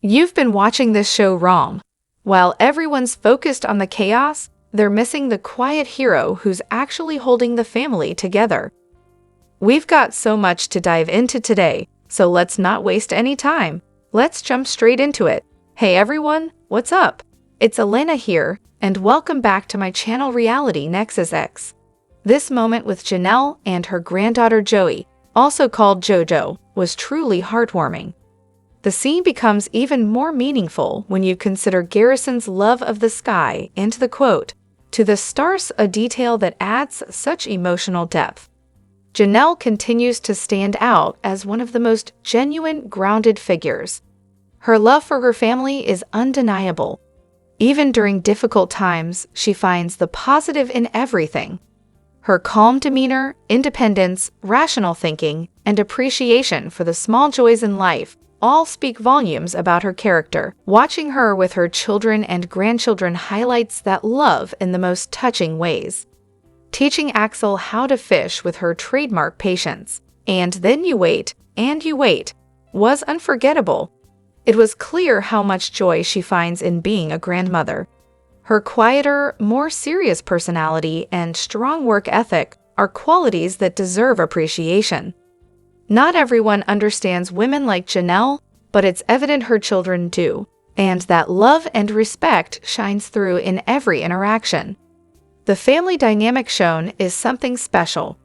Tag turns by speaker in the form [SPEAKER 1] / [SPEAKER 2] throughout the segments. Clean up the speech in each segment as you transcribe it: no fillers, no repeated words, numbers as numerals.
[SPEAKER 1] You've been watching this show wrong. While everyone's focused on the chaos, they're missing the quiet hero who's actually holding the family together. We've got so much to dive into today, so let's not waste any time. Let's jump straight into it. Hey everyone, what's up? It's Elena here, and welcome back to my channel Reality Nexus X. This moment with Janelle and her granddaughter Joey, also called JoJo, was truly heartwarming. The scene becomes even more meaningful when you consider Garrison's love of the sky and the quote, "To the stars," a detail that adds such emotional depth. Janelle continues to stand out as one of the most genuine, grounded figures. Her love for her family is undeniable. Even during difficult times, she finds the positive in everything. Her calm demeanor, independence, rational thinking, and appreciation for the small joys in life all speak volumes about her character. Watching her with her children and grandchildren highlights that love in the most touching ways. Teaching Axel how to fish with her trademark patience, and then you wait, was unforgettable. It was clear how much joy she finds in being a grandmother. Her quieter, more serious personality and strong work ethic are qualities that deserve appreciation. Not everyone understands women like Janelle, but it's evident her children do, and that love and respect shines through in every interaction. The family dynamic shown is something special.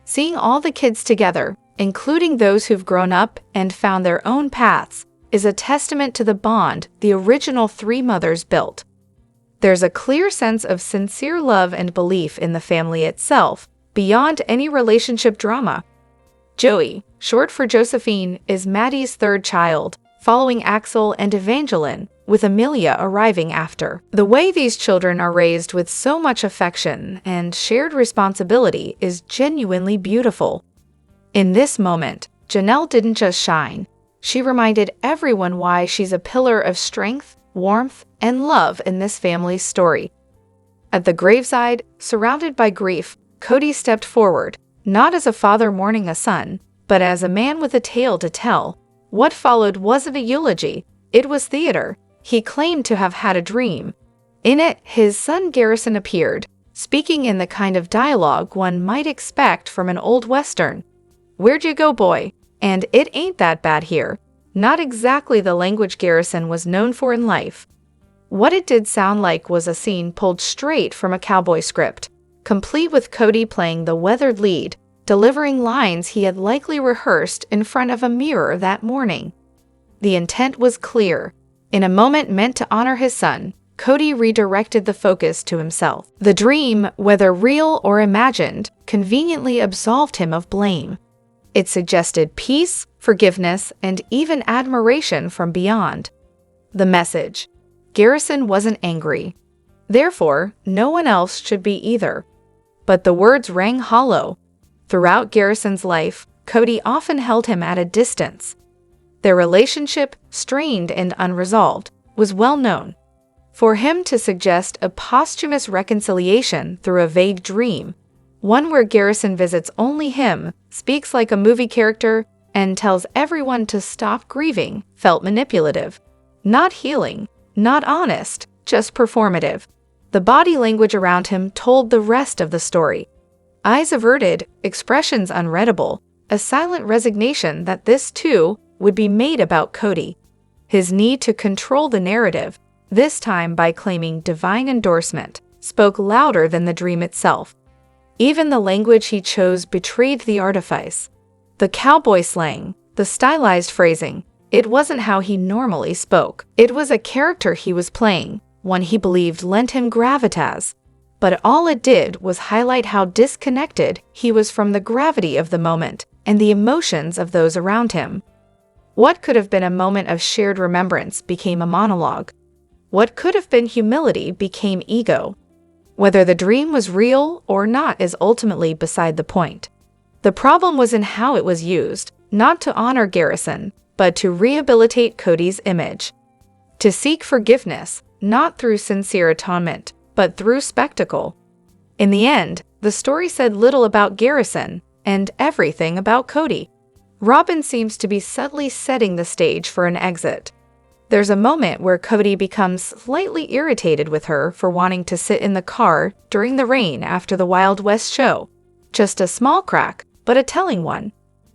[SPEAKER 1] Seeing all the kids together, including those who've grown up and found their own paths, is a testament to the bond the original three mothers built. There's a clear sense of sincere love and belief in the family itself, beyond any relationship drama. Joey, short for Josephine, is Maddie's third child, following Axel and Evangeline, with Amelia arriving after. The way these children are raised with so much affection and shared responsibility is genuinely beautiful. In this moment, Janelle didn't just shine. She reminded everyone why she's a pillar of strength, warmth, and love in this family's story. At the graveside, surrounded by grief, Kody stepped forward, not as a father mourning a son, but as a man with a tale to tell. What followed wasn't a eulogy, it was theater. He claimed to have had a dream. In it, his son Garrison appeared, speaking in the kind of dialogue one might expect from an old Western. "Where'd you go, boy? And it ain't that bad here." Not exactly the language Garrison was known for in life. What it did sound like was a scene pulled straight from a cowboy script, complete with Kody playing the weathered lead, delivering lines he had likely rehearsed in front of a mirror that morning. The intent was clear. In a moment meant to honor his son, Kody redirected the focus to himself. The dream, whether real or imagined, conveniently absolved him of blame. It suggested peace, forgiveness, and even admiration from beyond. The message: Garrison wasn't angry. Therefore, no one else should be either. But the words rang hollow. Throughout Garrison's life, Kody often held him at a distance. Their relationship, strained and unresolved, was well known. For him to suggest a posthumous reconciliation through a vague dream, one where Garrison visits only him, speaks like a movie character, and tells everyone to stop grieving, felt manipulative. Not healing, not honest, just performative. The body language around him told the rest of the story. Eyes averted, expressions unreadable, a silent resignation that this too would be made about Kody. His need to control the narrative, this time by claiming divine endorsement, spoke louder than the dream itself. Even the language he chose betrayed the artifice. The cowboy slang, the stylized phrasing, it wasn't how he normally spoke. It was a character he was playing, one he believed lent him gravitas. But all it did was highlight how disconnected he was from the gravity of the moment and the emotions of those around him. What could have been a moment of shared remembrance became a monologue. What could have been humility became ego. Whether the dream was real or not is ultimately beside the point. The problem was in how it was used, not to honor Garrison, but to rehabilitate Kody's image. To seek forgiveness, not through sincere atonement, but through spectacle. In the end, the story said little about Garrison and everything about Kody. Robyn seems to be subtly setting the stage for an exit. There's a moment where Kody becomes slightly irritated with her for wanting to sit in the car during the rain after the Wild West show. Just a small crack, but a telling one.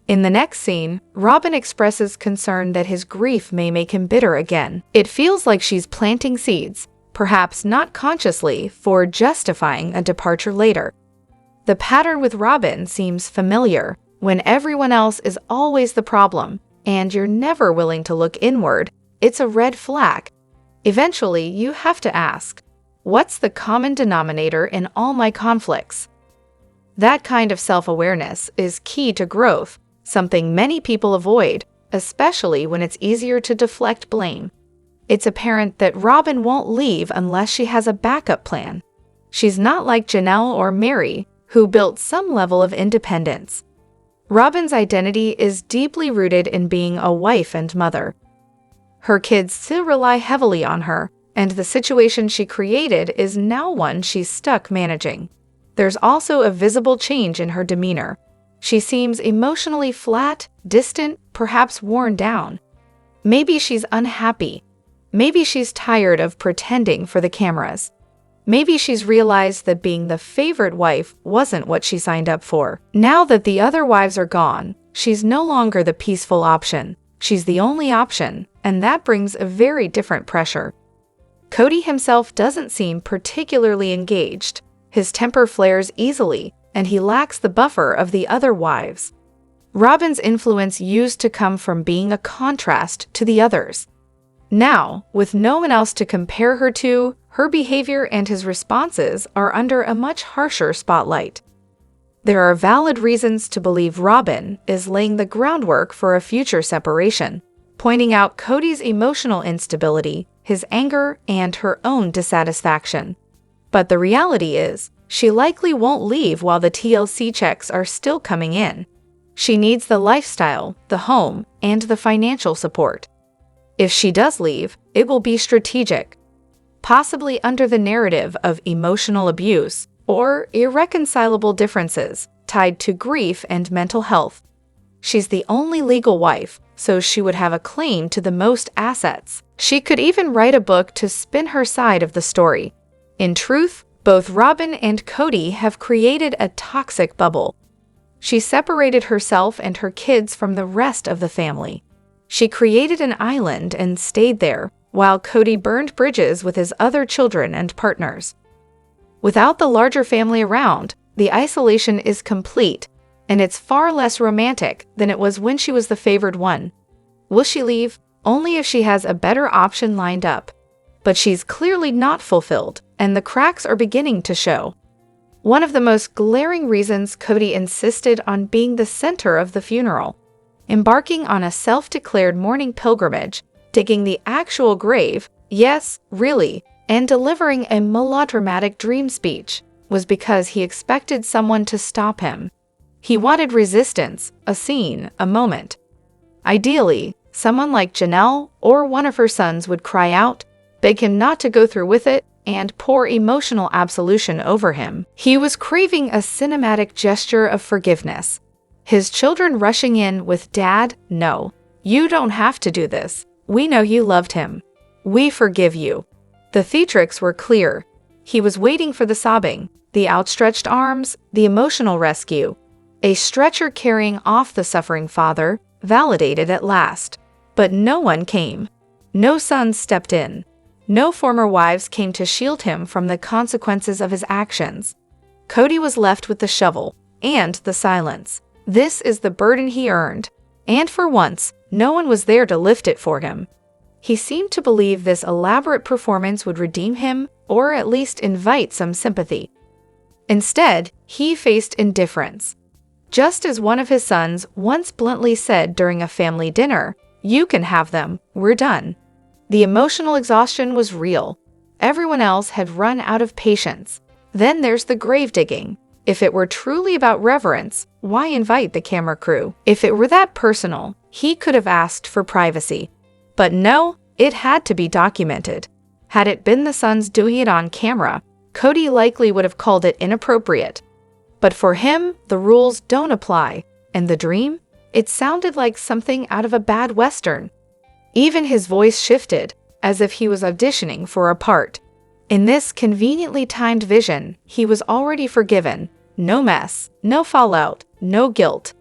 [SPEAKER 1] In the next scene, Robyn expresses concern that his grief may make him bitter again. It feels like she's planting seeds, perhaps not consciously, for justifying a departure later. The pattern with Robyn seems familiar, when everyone else is always the problem, and you're never willing to look inward. It's a red flag. Eventually, you have to ask, what's the common denominator in all my conflicts? That kind of self-awareness is key to growth, something many people avoid, especially when it's easier to deflect blame. It's apparent that Robyn won't leave unless she has a backup plan. She's not like Janelle or Mary, who built some level of independence. Robyn's identity is deeply rooted in being a wife and mother. Her kids still rely heavily on her, and the situation she created is now one she's stuck managing. There's also a visible change in her demeanor. She seems emotionally flat, distant, perhaps worn down. Maybe she's unhappy. Maybe she's tired of pretending for the cameras. Maybe she's realized that being the favorite wife wasn't what she signed up for. Now that the other wives are gone, she's no longer the peaceful option. She's the only option, and that brings a very different pressure. Kody himself doesn't seem particularly engaged. His temper flares easily, and he lacks the buffer of the other wives. Robyn's influence used to come from being a contrast to the others. Now, with no one else to compare her to, her behavior and his responses are under a much harsher spotlight. There are valid reasons to believe Robyn is laying the groundwork for a future separation, pointing out Kody's emotional instability, his anger, and her own dissatisfaction. But the reality is, she likely won't leave while the TLC checks are still coming in. She needs the lifestyle, the home, and the financial support. If she does leave, it will be strategic, possibly under the narrative of emotional abuse or irreconcilable differences tied to grief and mental health. She's the only legal wife, so she would have a claim to the most assets. She could even write a book to spin her side of the story. In truth, both Robyn and Kody have created a toxic bubble. She separated herself and her kids from the rest of the family. She created an island and stayed there, while Kody burned bridges with his other children and partners. Without the larger family around, the isolation is complete, and it's far less romantic than it was when she was the favored one. Will she leave? Only if she has a better option lined up. But she's clearly not fulfilled, and the cracks are beginning to show. One of the most glaring reasons Kody insisted on being the center of the funeral, embarking on a self-declared mourning pilgrimage, digging the actual grave, yes, really, and delivering a melodramatic dream speech, was because he expected someone to stop him. He wanted resistance, a scene, a moment. Ideally, someone like Janelle or one of her sons would cry out, beg him not to go through with it, and pour emotional absolution over him. He was craving a cinematic gesture of forgiveness. His children rushing in with, "Dad, no, you don't have to do this. We know you loved him. We forgive you." The theatrics were clear. He was waiting for the sobbing, the outstretched arms, the emotional rescue. A stretcher carrying off the suffering father, validated at last. But no one came. No sons stepped in. No former wives came to shield him from the consequences of his actions. Kody was left with the shovel and the silence. This is the burden he earned, and for once, no one was there to lift it for him. He seemed to believe this elaborate performance would redeem him, or at least invite some sympathy. Instead, he faced indifference. Just as one of his sons once bluntly said during a family dinner, "You can have them, we're done." The emotional exhaustion was real. Everyone else had run out of patience. Then there's the grave digging. If it were truly about reverence, why invite the camera crew? If it were that personal, he could have asked for privacy. But no, it had to be documented. Had it been the sons doing it on camera, Kody likely would have called it inappropriate. But for him, the rules don't apply. And the dream? It sounded like something out of a bad Western. Even his voice shifted, as if he was auditioning for a part. In this conveniently timed vision, he was already forgiven. No mess, no fallout, no guilt.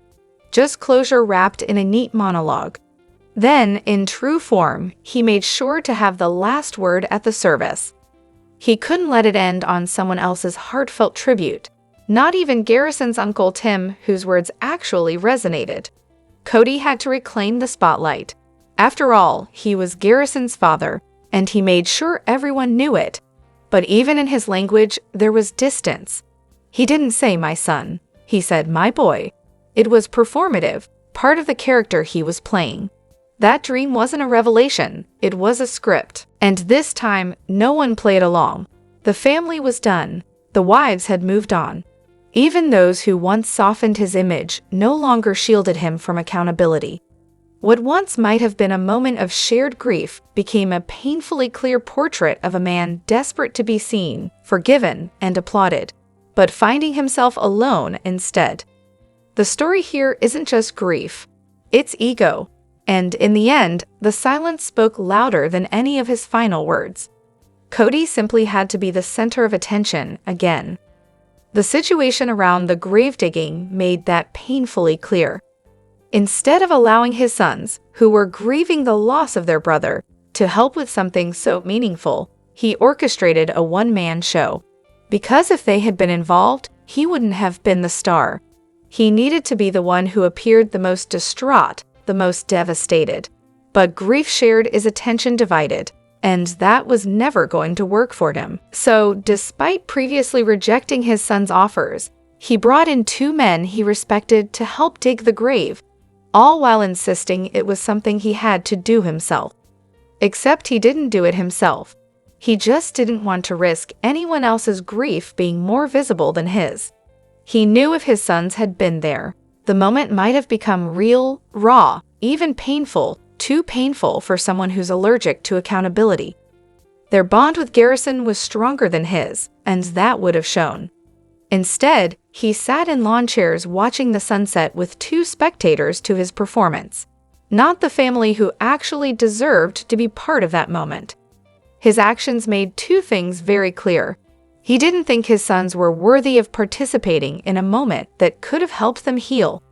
[SPEAKER 1] Just closure wrapped in a neat monologue. Then, in true form, he made sure to have the last word at the service. He couldn't let it end on someone else's heartfelt tribute. Not even Garrison's Uncle Tim, whose words actually resonated. Kody had to reclaim the spotlight. After all, he was Garrison's father, and he made sure everyone knew it. But even in his language, there was distance. He didn't say "my son," he said "my boy." It was performative, part of the character he was playing. That dream wasn't a revelation, it was a script. And this time, no one played along. The family was done. The wives had moved on. Even those who once softened his image no longer shielded him from accountability. What once might have been a moment of shared grief became a painfully clear portrait of a man desperate to be seen, forgiven, and applauded, but finding himself alone instead. The story here isn't just grief, it's ego. And in the end, the silence spoke louder than any of his final words. Kody simply had to be the center of attention again. The situation around the grave digging made that painfully clear. Instead of allowing his sons, who were grieving the loss of their brother, to help with something so meaningful, he orchestrated a one-man show. Because if they had been involved, he wouldn't have been the star. He needed to be the one who appeared the most distraught, the most devastated. But grief shared is attention divided, and that was never going to work for him. So, despite previously rejecting his son's offers, he brought in two men he respected to help dig the grave, all while insisting it was something he had to do himself. Except he didn't do it himself. He just didn't want to risk anyone else's grief being more visible than his. He knew if his sons had been there, the moment might have become real, raw, even painful, too painful for someone who's allergic to accountability. Their bond with Garrison was stronger than his, and that would have shown. Instead, he sat in lawn chairs watching the sunset with two spectators to his performance, not the family who actually deserved to be part of that moment. His actions made two things very clear. He didn't think his sons were worthy of participating in a moment that could have helped them heal.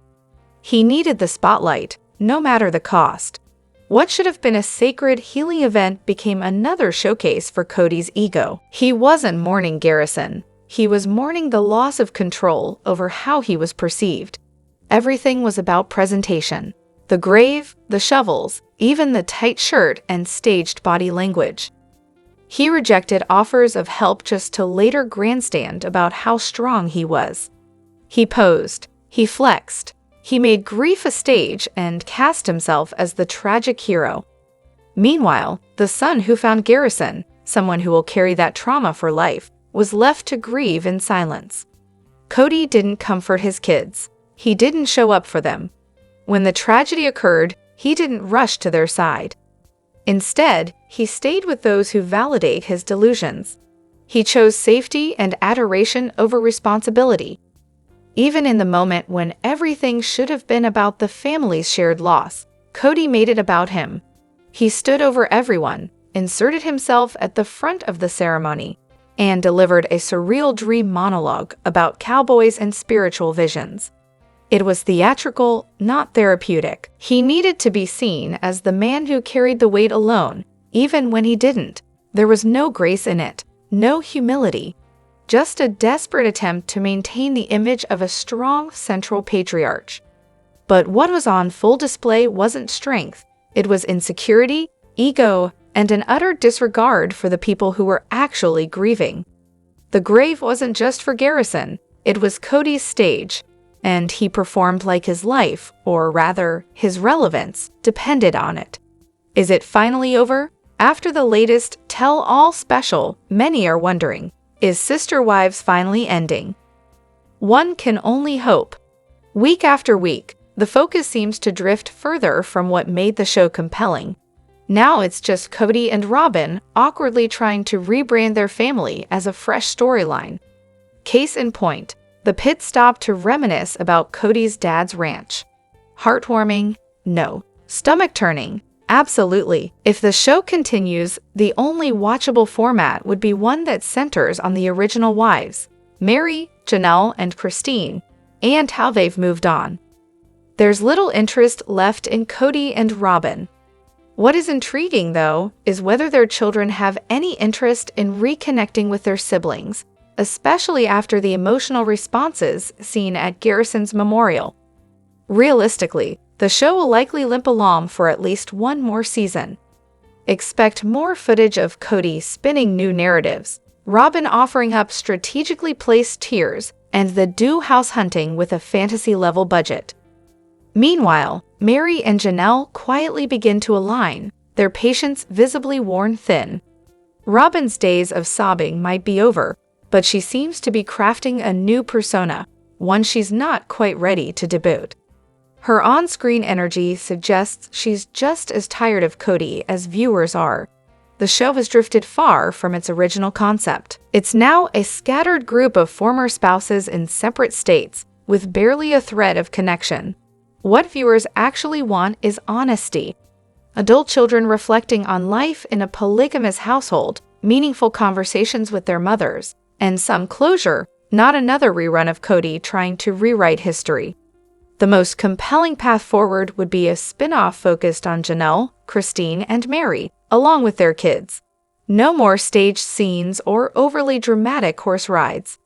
[SPEAKER 1] He needed the spotlight, no matter the cost. What should have been a sacred healing event became another showcase for Kody's ego. He wasn't mourning Garrison. He was mourning the loss of control over how he was perceived. Everything was about presentation. The grave, the shovels, even the tight shirt and staged body language. He rejected offers of help just to later grandstand about how strong he was. He posed, he flexed, he made grief a stage and cast himself as the tragic hero. Meanwhile, the son who found Garrison, someone who will carry that trauma for life, was left to grieve in silence. Kody didn't comfort his kids. He didn't show up for them. When the tragedy occurred, he didn't rush to their side. Instead, he stayed with those who validate his delusions. He chose safety and adoration over responsibility. Even in the moment when everything should have been about the family's shared loss, Kody made it about him. He stood over everyone, inserted himself at the front of the ceremony, and delivered a surreal dream monologue about cowboys and spiritual visions. It was theatrical, not therapeutic. He needed to be seen as the man who carried the weight alone, even when he didn't. There was no grace in it, no humility, just a desperate attempt to maintain the image of a strong central patriarch. But what was on full display wasn't strength. It was insecurity, ego, and an utter disregard for the people who were actually grieving. The grave wasn't just for Garrison, it was Kody's stage, and he performed like his life, or rather, his relevance, depended on it. Is it finally over? After the latest tell-all special, many are wondering, is Sister Wives finally ending? One can only hope. Week after week, the focus seems to drift further from what made the show compelling. Now it's just Kody and Robyn awkwardly trying to rebrand their family as a fresh storyline. Case in point, the pit stop to reminisce about Kody's dad's ranch. Heartwarming? No. Stomach-turning? Absolutely. If the show continues, the only watchable format would be one that centers on the original wives, Mary, Janelle, and Christine, and how they've moved on. There's little interest left in Kody and Robyn. What is intriguing, though, is whether their children have any interest in reconnecting with their siblings, especially after the emotional responses seen at Garrison's memorial. Realistically, the show will likely limp along for at least one more season. Expect more footage of Kody spinning new narratives, Robyn offering up strategically placed tiers, and the do house hunting with a fantasy-level budget. Meanwhile, Mary and Janelle quietly begin to align, their patience visibly worn thin. Robyn's days of sobbing might be over, but she seems to be crafting a new persona, one she's not quite ready to debut. Her on-screen energy suggests she's just as tired of Kody as viewers are. The show has drifted far from its original concept. It's now a scattered group of former spouses in separate states, with barely a thread of connection. What viewers actually want is honesty. Adult children reflecting on life in a polygamous household, meaningful conversations with their mothers, and some closure, not another rerun of Kody trying to rewrite history. The most compelling path forward would be a spin-off focused on Janelle, Christine, and Mary, along with their kids. No more staged scenes or overly dramatic horse rides.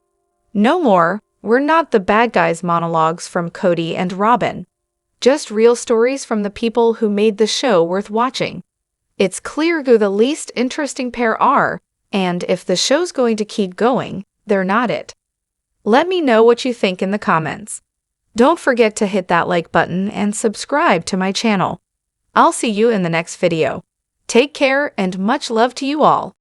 [SPEAKER 1] No more, "we're not the bad guys" monologues from Kody and Robyn. Just real stories from the people who made the show worth watching. It's clear who the least interesting pair are, and if the show's going to keep going, they're not it. Let me know what you think in the comments. Don't forget to hit that like button and subscribe to my channel. I'll see you in the next video. Take care and much love to you all.